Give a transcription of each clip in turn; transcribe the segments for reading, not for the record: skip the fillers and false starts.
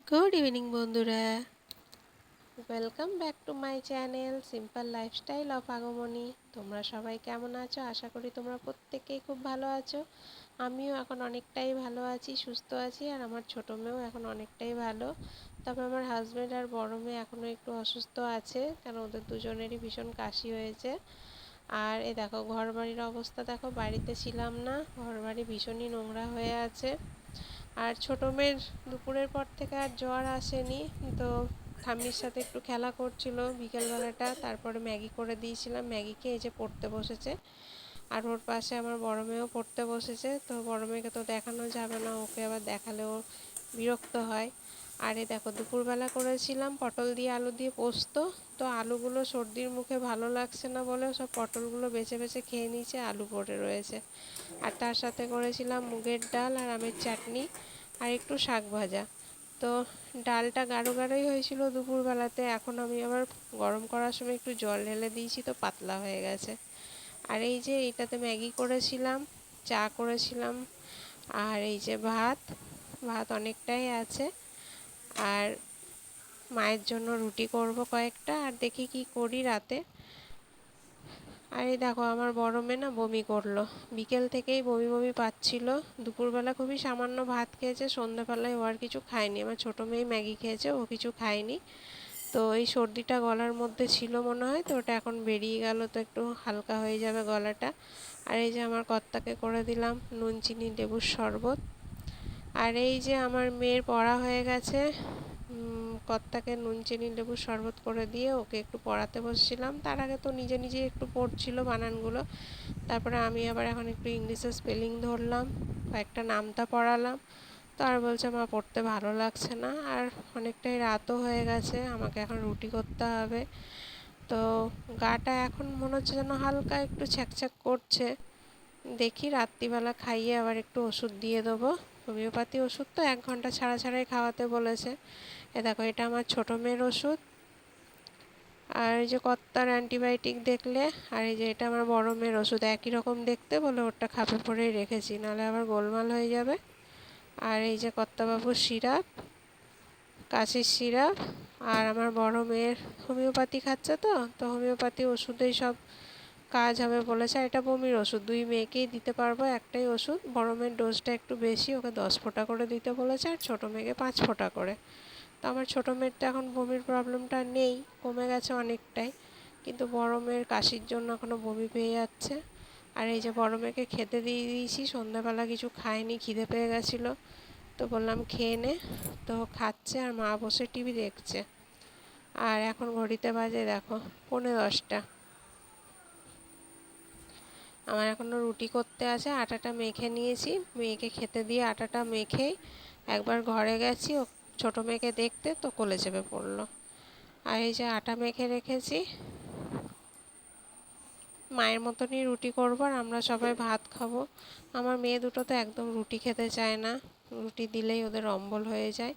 Good evening বন্ধুরা, welcome back to my channel simple lifestyle of আগমনী। তোমরা সবাই কেমন আছো? আশা করি তোমরা প্রত্যেকেই খুব ভালো আছো। আমিও এখন অনেকটাই ভালো আছি, সুস্থ আছি, আর আমার ছোটো মেয়েও এখন অনেকটাই ভালো। তবে আমার হাজব্যান্ড আর বড় মেয়ে এখনও একটু অসুস্থ আছে, কেন ওদের দুজনেরই ভীষণ কাশি হয়েছে। আর এ দেখো ঘর বাড়ির অবস্থা দেখো, বাড়িতে ছিলাম না, ঘর বাড়ি ভীষণই নোংরা হয়ে আছে। আর ছোটো মেয়ের দুপুরের পর থেকে আর জ্বর আসেনি, তো ঠাম্মির সাথে একটু খেলা করছিল বিকেলবেলাটা, তারপরে ম্যাগি করে দিয়েছিলাম, ম্যাগি খেয়ে এই যে পড়তে বসেছে। আর ওর পাশে আমার বড় মেয়েও পড়তে বসেছে, তো বড় মেয়েকে তো দেখানো যাবে না, ওকে আবার দেখালেও বিরক্ত হয়। আর এই দেখো দুপুরবেলা করেছিলাম পটল দিয়ে আলু দিয়ে পোস্ত, তো আলুগুলো সর্দির মুখে ভালো লাগছে না বলে সব পটলগুলো বেছে বেছে খেয়ে নিয়েছে, আলু পড়ে রয়েছে। আর তার সাথে করেছিলাম মুগের ডাল আর আমের চাটনি আর একটু শাক ভাজা। তো ডালটা গাঢ় গাঢ়ই হয়েছিল দুপুরবেলাতে, এখন আমি আবার গরম করার সময় একটু জল ঢেলে দিয়েছি, তো পাতলা হয়ে গেছে। আর এই যে এইটাতে ম্যাগি করেছিলাম, চা করেছিলাম, আর এই যে ভাত ভাত অনেকটাই আছে। আর মায়ের জন্য রুটি করব কয়েকটা, আর দেখি কি করি রাতে। আর এই দেখো আমার বড় মেয়ে না বমি করলো, বিকেল থেকেই বমি বমি পাচ্ছিল। দুপুরবেলা খুবই সামান্য ভাত খেয়েছে, সন্ধ্যাবেলায় ও আর কিছু খায়নি। আমার ছোটো মেয়ে ম্যাগি খেয়েছে, ও কিছু খায়নি। তো এই সর্দিটা গলার মধ্যে ছিল মনে হয়, তো ওটা এখন বেরিয়ে গেল, তো একটু হালকা হয়ে যাবে গলাটা। আর এই যে আমার কর্তাকে করে দিলাম নুন চিনি লেবুর শরবত। আর এই যে আমার মেয়ের পড়া হয়ে গেছে, কর্তাকে নুন চিনি লেবুর শরবত করে দিয়ে ওকে একটু পড়াতে বসছিলাম। তার আগে তো নিজে নিজে একটু পড়ছিল বানানগুলো, তারপরে আমি আবার এখন একটু ইংলিশের স্পেলিং ধরলাম, কয়েকটা নামতা পড়ালাম। তো আর বলছে মা পড়তে ভালো লাগছে না, আর অনেকটাই রাতও হয়ে গেছে, আমাকে এখন রুটি করতে হবে। তো গাটা এখন মনে হচ্ছে যেন হালকা একটু ছ্যাঁকছ্যাঁক করছে, দেখি রাত্রিবেলা খাইয়ে আবার একটু ওষুধ দিয়ে দেবো। হোমিওপ্যাথি ওষুধ তো 1 ঘন্টা ছাড়া ছাড়াই খাওয়াতে বলেছে। এ দেখো এটা আমার ছোটো মেয়ের ওষুধ, আর এই যে কর্তার অ্যান্টিবায়োটিক দেখলে, আর এই যে এটা আমার বড় মেয়ের ওষুধ, একই রকম দেখতে বলে ওটা খাপে পরেই রেখেছি, নাহলে আবার গোলমাল হয়ে যাবে। আর এই যে কর্তাবাবুর সিরাপ, কাশির সিরাপ। আর আমার বড় মেয়ের হোমিওপ্যাথি খাচ্ছে, তো তো হোমিওপ্যাথি ওষুধেই সব কাজ হবে বলেছে। এটা বমির ওষুধ, 2 মেয়েকেই দিতে পারবো একটাই ওষুধ। বড় মেয়ের ডোজটা একটু বেশি, ওকে 10 ফোঁটা করে দিতে বলেছে, আর ছোটো মেয়েকে 5 ফোঁটা করে। তো আমার ছোটো মেয়ের তো এখন বমির প্রবলেমটা নেই, কমে গেছে অনেকটাই, কিন্তু বড় মেয়ের কাশির জন্য এখনও বমি পেয়ে যাচ্ছে। আর এই যে বড় মেয়েকে খেতে দিয়ে দিয়েছি, সন্ধ্যাবেলা কিছু খায়নি, খিদে পেয়ে গেছিলো, তো বললাম খেয়ে নে। তো খাচ্ছে, আর মা বসে টিভি দেখছে। আর এখন ঘড়িতে বাজে দেখো 10:45। আমার এখনও রুটি করতে আছে, আটাটা মেখে নিয়েছি, মেয়েকে খেতে দিয়ে আটাটা মেখেই একবার ঘরে গেছি ও ছোটো মেয়েকে দেখতে, তো কোলে চেপে পড়লো। আর এই যে আটা মেখে রেখেছি, মায়ের মতনই রুটি করবো, আর আমরা সবাই ভাত খাবো। আমার মেয়ে দুটো তো একদম রুটি খেতে চায় না, রুটি দিলেই ওদের অম্বল হয়ে যায়।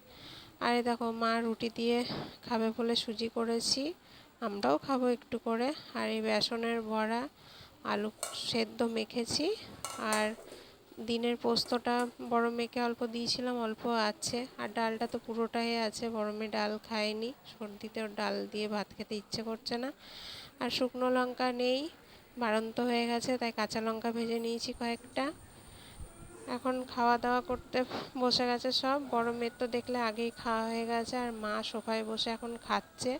আর এই দেখো মা রুটি দিয়ে খাবে বলে সুজি করেছি, আমরাও খাবো একটু করে। আর এই বেসনের বড়া, আলু সেদ্ধ মেখেছি, আর দিনের পোস্তটা বড় মেয়েকে অল্প দিয়েছিলাম, অল্প আছে। আর ডালটা তো পুরোটাই আছে, বড় মেয়ে ডাল খায়নি, সর্দিতে ওর ডাল দিয়ে ভাত খেতে ইচ্ছে করছে না। আর শুকনো লঙ্কা নেই, বাড়ন্ত হয়ে গেছে, তাই কাঁচা লঙ্কা ভেজে নিয়েছি কয়েকটা। এখন খাওয়া দাওয়া করতে বসে গেছে সব, বড় মেয়ের তো দেখলে আগেই খাওয়া হয়ে গেছে, আর মা সোফায় বসে এখন খাচ্ছে।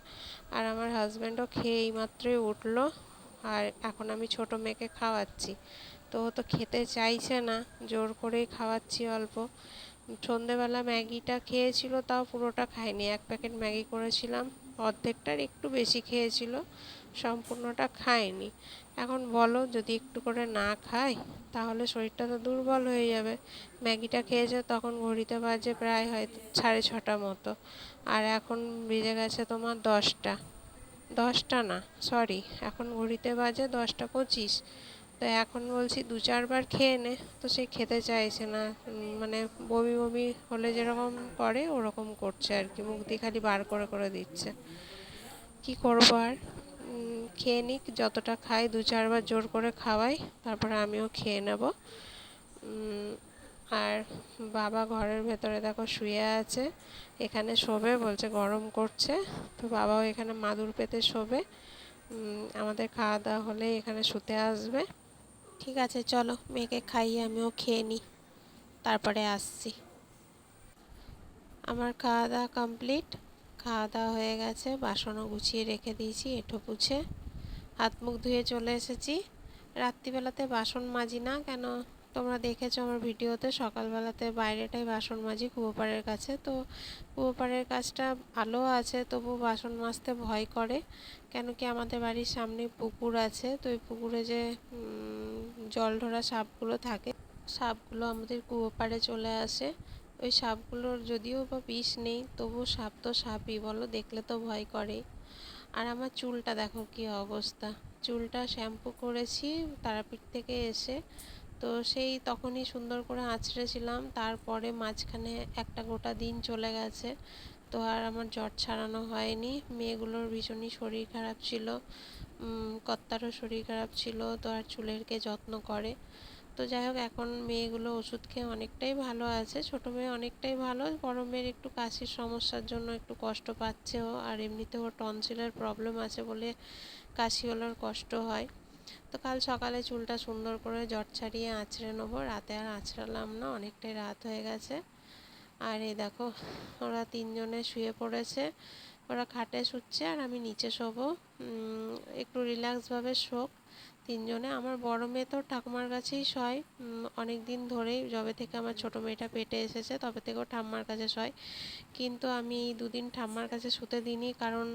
আর আমার হাজব্যান্ডও খেয়ে এইমাত্রই উঠলো, আর এখন আমি ছোটো মেয়েকে খাওয়াচ্ছি। তো ও তো খেতে চাইছে না, জোর করেই খাওয়াচ্ছি অল্প। সন্ধেবেলা ম্যাগিটা খেয়েছিল, তাও পুরোটা খায়নি, 1 প্যাকেট ম্যাগি করেছিলাম, অর্ধেকটার একটু বেশি খেয়েছিল, সম্পূর্ণটা খায়নি। এখন বলো যদি একটু করে না খায় তাহলে শরীরটা তো দুর্বল হয়ে যাবে। ম্যাগিটা খেয়েছে তখন ঘড়িতে বাজে প্রায় হয়তো 6:30 মতো, আর এখন বেজে গেছে তোমার 10টা। 10টা না, সরি, এখন ঘড়িতে বাজে 10টা 25। তো এখন বলছি 2-4 বার খেয়ে নে, তো সে খেতে চাইছে না। মানে বমি বমি হলে যেরকম করে ওরকম করছে আর কি, মুখ দিয়ে খালি বার করে করে দিচ্ছে। কি করবো আর, খেয়ে নিক, যতটা খাই 2-4 বার জোর করে খাওয়াই, তারপরে আমিও খেয়ে নেব। আর বাবা ঘরের ভেতরে দেখো শুয়ে আছে, এখানে শোবে, বলছে গরম করছে। তো বাবাও এখানে মাদুর পেতে শোবে। আমাদের খাওয়া দাওয়া হলে এখানে শুতে আসবে। ঠিক আছে, চলো মেয়েকে খাইয়ে আমিও খেয়ে নিই, তারপরে আসছি। আমার খাওয়া দাওয়া কমপ্লিট, খাওয়া দাওয়া হয়ে গেছে, বাসনও গুছিয়ে রেখে দিয়েছি এঁঠো পুছে, হাত মুখ ধুয়ে চলে এসেছি। রাত্রিবেলাতে বাসন মাজি না, কেন তোমরা দেখেছো আমার ভিডিওতে, সকালবেলাতে বাইরেটাই বাসন মাজি কুয়োপাড়ের কাছে। তো কুয়োপাড়ের কাজটা ভালো আছে, তবু বাসন মাজতে ভয় করে, কেন কি আমাদের বাড়ির সামনে পুকুর আছে। তো ওই পুকুরে যে জল ধরা সাপগুলো থাকে, সাপগুলো আমাদের কুয়োপাড়ে চলে আসে। ওই সাপগুলোর যদিও বা বিষ নেই, তবু সাপ তো সাপই বলো, দেখলে তো ভয় করে। আর আমার চুলটা দেখো কি অবস্থা, চুলটা শ্যাম্পু করেছি তারাপীঠ থেকে এসে, তো সেই তখনই সুন্দর করে আঁচড়েছিলাম, তারপরে মাঝখানে একটা গোটা দিন চলে গেছে। তো আর আমার জ্বর ছাড়ানো হয়নি। মেয়েগুলোর ভীষণই শরীর খারাপ ছিল, কর্তারও শরীর খারাপ ছিল, তো আর চুলের কে যত্ন করে। তো যাই হোক, এখন মেয়েগুলো ওষুধ খেয়ে অনেকটাই ভালো আছে, ছোটো মেয়ে অনেকটাই ভালো, বড় মেয়ের একটু কাশির সমস্যার জন্য একটু কষ্ট পাচ্ছে ও, আর এমনিতে ওর টনসিলের প্রবলেম আছে বলে কাশি হলে ওর কষ্ট হয়। তো কাল সকালে চুলটা সুন্দর করে জট ছাড়িয়ে আঁচড়ে নেবো, রাতে আর আঁচড়ালাম না, অনেকটাই রাত হয়ে গেছে। আর এই দেখো ওরা তিনজনে শুয়ে পড়েছে, ওরা খাটে শুচ্ছে আর আমি নিচে শোবো, একটু রিল্যাক্সভাবে শোক তিনজনে। আমার বড় মেয়ে তো ঠাকুমার কাছেই শয়, অনেক দিন ধরেই, যবে থেকে আমার ছোটো মেয়েটা পেটে এসেছে তবে থেকে ও ঠাম্মার কাছে শয়। কিন্তু আমি এই দুদিন ঠাম্মার কাছে শুতে দিইনি, কারণ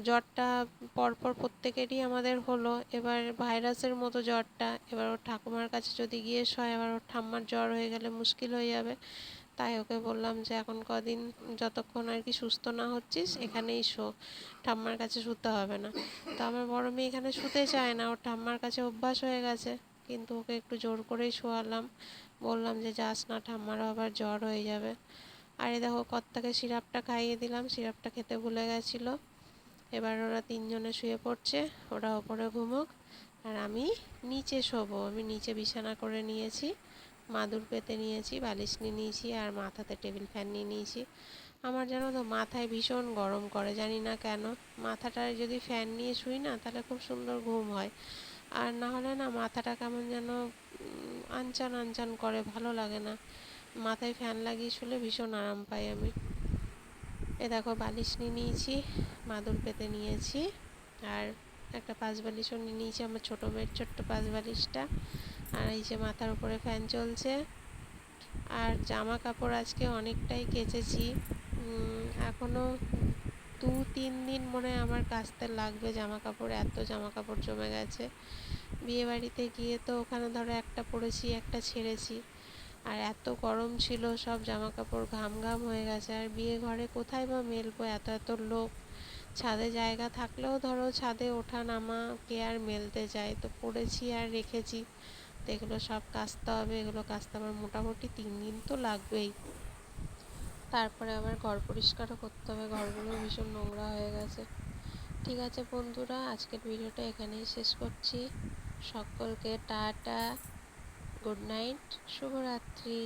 জ্বরটা পরপর প্রত্যেকেরই আমাদের হলো, এবার ভাইরাসের মতো জ্বরটা, এবার ওর ঠাকুমার কাছে যদি গিয়ে শয়, এবার ওর ঠাম্মার জ্বর হয়ে গেলে মুশকিল হয়ে যাবে। তাই ওকে বললাম যে এখন কদিন যতক্ষণ আর কি সুস্থ না হচ্ছিস এখানেই শো, ঠাম্মার কাছে শুতে হবে না। তো আমার বড় মেয়ে এখানে শুতে চায় না, ওর ঠাম্মার কাছে অভ্যাস হয়ে গেছে, কিন্তু ওকে একটু জোর করেই শোয়ালাম, বললাম যে যাস না, ঠাম্মারও আবার জ্বর হয়ে যাবে। আর এই দেখো কর্তাকে সিরাপটা খাইয়ে দিলাম, সিরাপটা খেতে ভুলে গেছিলো। এবার ওরা তিনজনে শুয়ে পড়ছে, ওরা ওপরে ঘুমোক আর আমি নিচে শোবো। আমি নিচে বিছানা করে নিয়েছি, মাদুর পেতে নিয়েছি, বালিশ নিয়ে নিয়েছি, আর মাথাতে টেবিল ফ্যান নিয়ে নিয়েছি। আমার জানো তো মাথায় ভীষণ গরম করে, জানি না কেন, মাথাটায় যদি ফ্যান নিয়ে শুই না তাহলে খুব সুন্দর ঘুম হয়, আর না হলে না মাথাটা কেমন যেন আনচান আনচান করে, ভালো লাগে না। মাথায় ফ্যান লাগিয়ে শুলে ভীষণ আরাম পাই আমি। এ দেখো বালিশ নিয়ে নিয়েছি, মাদুর পেতে নিয়েছি, আর একটা পাশ বালিশও নিয়ে নিয়েছি, আমার ছোটো মেয়ের ছোট্ট পাশ বালিশটা। আর এই যে মাথার উপরে ফ্যান চলছে। আর জামা কাপড় আজকে অনেকটাই কেচেছি, এখনও 2-3 দিন মনে হয় আমার কাচতে লাগবে জামা কাপড়, এত জামা কাপড় জমে গেছে। বিয়ে বাড়িতে গিয়ে তো ওখানে ধরো একটা পরেছি একটা ছেড়েছি, আর এত গরম ছিল সব জামা কাপড় ঘাম ঘাম হয়ে গেছে, আর বিয়ে ঘরে কোথায় বা মেলবো, এত এত লোক, ছাদে জায়গা থাকলেও ধরো ছাদে ওঠা নামা কে আর মেলতে যায়, তো পড়েছি আর রেখেছি। তো এগুলো সব কাচতে হবে, এগুলো কাচতে আমার মোটামুটি 3 দিন তো লাগবেই। তারপরে আবার ঘর পরিষ্কারও করতে হবে, ঘরগুলো ভীষণ নোংরা হয়ে গেছে। ঠিক আছে বন্ধুরা, আজকের ভিডিওটা এখানেই শেষ করছি। সকলকে টাটা, গুড নাইট, শুভরাত্রি।